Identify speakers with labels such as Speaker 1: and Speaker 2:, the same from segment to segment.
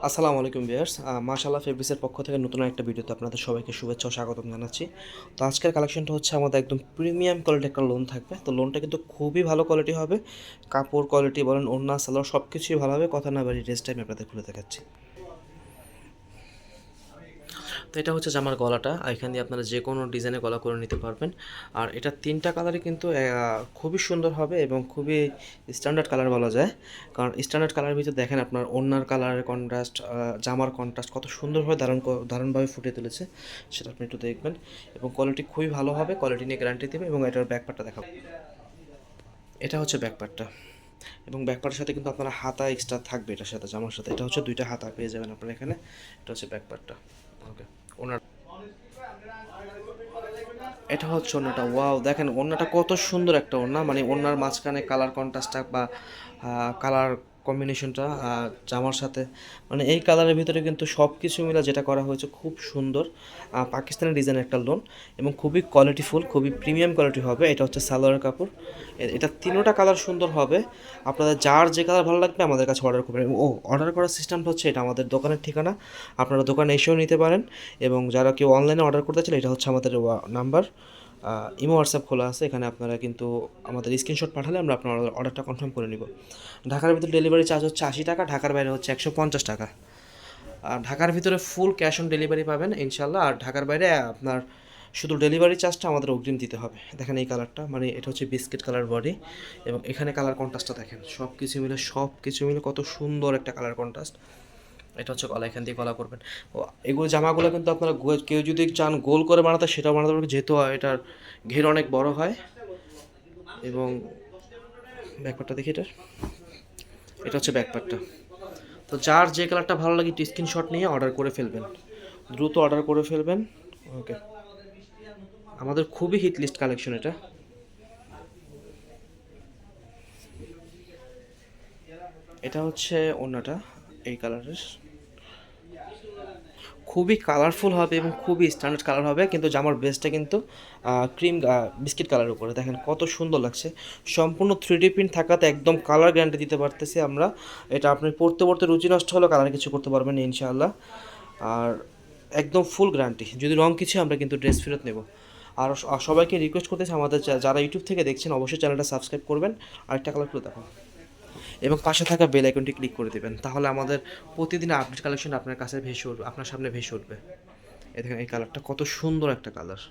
Speaker 1: আসসালামু আলাইকুম ভিউয়ার্স, মাশাআল্লাহ ফেব্রিক্সের পক্ষ থেকে নতুন একটা ভিডিওতে আপনাদের সবাইকে শুভেচ্ছা ও স্বাগতম জানাচ্ছি। তো আজকের কালেকশনটা হচ্ছে আমাদের একদম প্রিমিয়াম কোয়ালিটির একটা লোন থাকবে। তো লোনটা কিন্তু খুবই ভালো কোয়ালিটি হবে। কাপড় কোয়ালিটি বলেন, ওড়না, সালোয়ার সব কিছুই ভালো হবে। কথা না বাড়িয়ে ড্রেসটা আমি আপনাদের খুলে দেখাচ্ছি। তো এটা হচ্ছে জামার গলাটা, আর এখান দিয়ে আপনারা যে কোনো ডিজাইনের গলা করে নিতে পারবেন। আর এটা তিনটা কালারই কিন্তু খুবই সুন্দর হবে এবং খুবই স্ট্যান্ডার্ড কালার বলা যায়। কারণ স্ট্যান্ডার্ড কালারের ভিতরে দেখেন আপনার ওড়নার কালারের কন্ট্রাস্ট, জামার কন্ট্রাস্ট কত সুন্দরভাবে দারুণভাবে ফুটিয়ে তুলেছে, সেটা আপনি একটু দেখবেন। এবং কোয়ালিটি খুবই ভালো হবে, কোয়ালিটি নিয়ে গ্যারান্টি দেবে। এবং এটার ব্যাকপার্টটা দেখাবো। এটা হচ্ছে ব্যাকপার্টটা, এবং ব্যাকপার্টের সাথে কিন্তু আপনারা হাতা এক্সট্রা থাকবে এটার সাথে, জামার সাথে। এটা হচ্ছে দুইটা হাতা পেয়ে যাবেন আপনারা এখানে। এটা হচ্ছে ব্যাকপার্টটা। ওকে, ওনার এটা হচ্ছে ওড়নাটা। ওয়াও, দেখেন ওড়নাটা কত সুন্দর একটা ওড়না, মানে ওড়নার মাঝখানে কালার কন্ট্রাস্টটা বা কালার কম্বিনেশনটা জামার সাথে, মানে এই কালারের ভিতরে কিন্তু সব কিছু মিলে যেটা করা হয়েছে খুব সুন্দর। পাকিস্তানি ডিজাইনের একটা লোন, এবং খুবই কোয়ালিটিফুল, খুবই প্রিমিয়াম কোয়ালিটি হবে। এটা হচ্ছে সালোয়ারের কাপড়। এটা তিনোটা কালার সুন্দর হবে। আপনাদের যার যে কালার ভালো লাগবে আমাদের কাছে অর্ডার করবেন। অর্ডার করার সিস্টেমটা হচ্ছে এটা, আমাদের দোকানের ঠিকানা, আপনারা দোকানে এসেও নিতে পারেন। এবং যারা কেউ অনলাইনে অর্ডার করতে চান, এটা হচ্ছে আমাদের নাম্বার। ইমো হোয়াটসঅ্যাপ খোলা আছে, এখানে আপনারা কিন্তু আমাদের স্ক্রিনশট পাঠালে আমরা আপনার অর্ডারটা কনফার্ম করে নিব। ঢাকার ভিতরে ডেলিভারি চার্জ হচ্ছে 80 টাকা, ঢাকার বাইরে হচ্ছে 150 টাকা। আর ঢাকার ভিতরে ফুল ক্যাশ অন ডেলিভারি পাবেন ইনশাল্লাহ। আর ঢাকার বাইরে আপনার শুধু ডেলিভারি চার্জটা আমাদের অগ্রিম দিতে হবে। দেখেন এই কালারটা, মানে এটা হচ্ছে বিস্কিট কালার বডি, এবং এখানে কালার কন্ট্রাস্টটা দেখেন, সব কিছু মিলে কত সুন্দর একটা কালার কন্ট্রাস্ট। এটা হচ্ছে গলা, এখান দিয়ে গলা করবেন। ও, এগুলো জামাগুলো কিন্তু আপনারা কেউ যদি চান গোল করে বানাতে সেটাও বানাতে পারবেন, যেহেতু এটার ঘের অনেক বড় হয়। এবং ব্যাকপার্টটা দেখি এটার, এটা হচ্ছে ব্যাকপার্টটা। তো যার যে কালারটা ভালো লাগে একটু স্ক্রিনশট নিয়ে অর্ডার করে ফেলবেন, দ্রুত অর্ডার করে ফেলবেন। ওকে, আমাদের খুবই হিট লিস্ট কালেকশন এটা। এটা হচ্ছে ওড়নাটা, এই কালারের খুবই কালারফুল হবে এবং খুবই স্ট্যান্ডার্ড কালার হবে। কিন্তু জামার বেসটা কিন্তু ক্রিম বিস্কিট কালারের উপরে, দেখেন কত সুন্দর লাগছে। সম্পূর্ণ 3D প্রিন্ট থাকাতে একদম কালার গ্যারান্টি দিতে পারতেছি আমরা। এটা আপনি পড়তে পড়তে রুচি নষ্ট হলেও কালার কিছু করতে পারবেন না ইনশাআল্লাহ। আর একদম ফুল গ্যারান্টি, যদি রং কিছু আমরা কিন্তু ড্রেস ফেরত নেব। আর সবাইকে রিকোয়েস্ট করতেছি, আমাদের যারা ইউটিউব থেকে দেখছেন অবশ্যই চ্যানেলটা সাবস্ক্রাইব করবেন। আরেকটা কালার করে দেখো, এবং পাশে থাকা বেল আইকনটি ক্লিক করে দেবেন, তাহলে আমাদের প্রতিদিন আপডেট কালেকশন আপনার কাছে ভেসে উঠবে, আপনার সামনে ভেসে উঠবে। এই দেখেন এই কালারটা কত সুন্দর একটা কালার।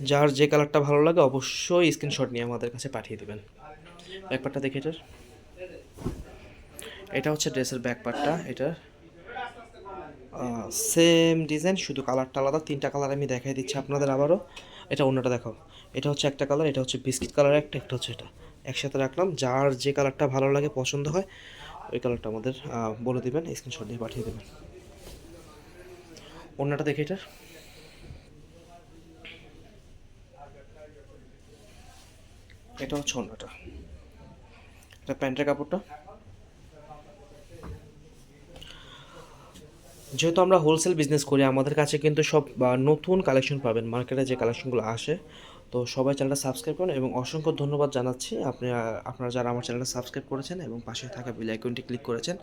Speaker 1: যার যে কালারটা ভালো লাগে অবশ্যই স্ক্রিনশট নিয়ে আমাদের কাছে পাঠিয়ে দেবেন। ব্যাকপার্টটা দেখে এটার, এটা হচ্ছে ড্রেসের ব্যাকপার্টটা। এটার সেম ডিজাইন, শুধু কালারটা আলাদা। তিনটা কালার আমি দেখাই দিচ্ছি আপনাদের আবারও। এটা অন্যটা দেখাও। এটা হচ্ছে একটা কালার, এটা হচ্ছে বিস্কিট কালার একটা, একটা হচ্ছে এটা। একসাথে রাখলাম, যার যে কালারটা ভালো লাগে পছন্দ হয় ওই কালারটা আমাদের বলে দেবেন, স্ক্রিনশট দিয়ে পাঠিয়ে দেবেন। অন্যটা দেখে এটার, এটা হচ্ছে অন্যটা। এটা প্যান্টের কাপড়টা। যেহেতু আমরা হোলসেল বিজনেস করি, আমাদের কাছে কিন্তু সব নতুন কালেকশন পাবেন, মার্কেটে যে কালেকশনগুলো আসে। তো সবাই চ্যানেলটা সাবস্ক্রাইব করুন, এবং অসংখ্য ধন্যবাদ জানাচ্ছি আপনারা যারা আমার চ্যানেলটা সাবস্ক্রাইব করেছেন এবং পাশে থাকা বেল আইকনটি ক্লিক করেছেন।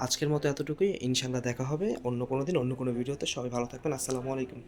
Speaker 1: আজকের মতো এতটুকুই, ইনশাল্লাহ দেখা হবে অন্য কোনো দিন অন্য কোনো ভিডিওতে। সবাই ভালো থাকবেন, আসসালামু আলাইকুম।